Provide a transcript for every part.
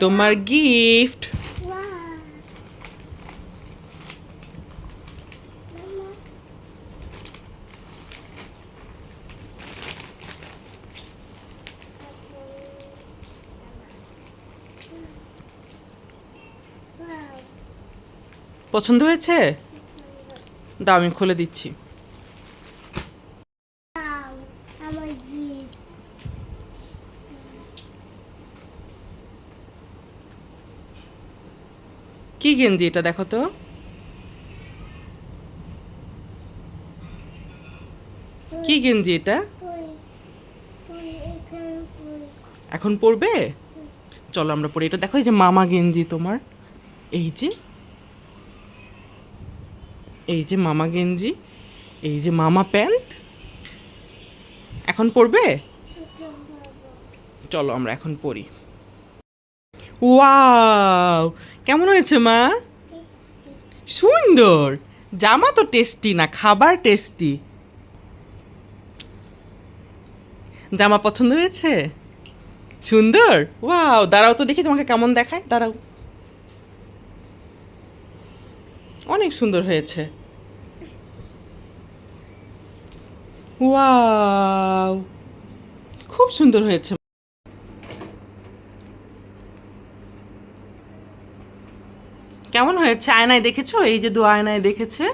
তোমার গিফট। পছন্দ হয়েছে? দাও আমি খুলে দিচ্ছি। কি গেঞ্জি এটা দেখো তো? কি গেঞ্জি এটা? এখন পরবে? চলো আমরা পরে। এটা দেখো, এই যে মামা গেঞ্জি তোমার, এই যে, এই যে মামা গেঞ্জি, এই যে মামা প্যান্ট। এখন পরবে? চলো আমরা এখন পরি। ওয়াও, কেমন হয়েছে মা? সুন্দর। জামা তো টেস্টি না, খাবার টেস্টি। জামা পছন্দ হয়েছে? সুন্দর। ওয়াও, দাঁড়াও তো দেখি তোমাকে কেমন দেখায়, দাঁড়াও। অনেক সুন্দর হয়েছে। ওয়াও, খুব সুন্দর হয়েছে। কেমন হয়েছে? আয়নায় দেখেছো? এই যে দু আয়নায় দেখেছে।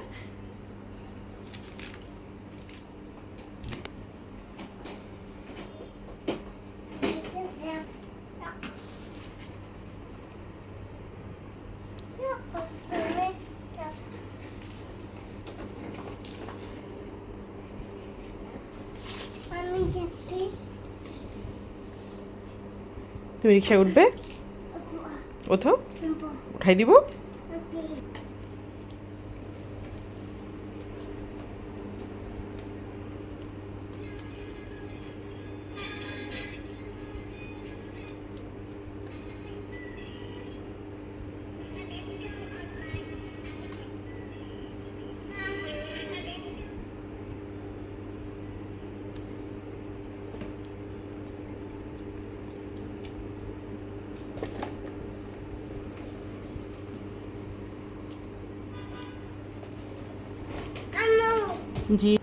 তুমি রিক্সায় উঠবে? ওঠো, উঠাই দিব। জি।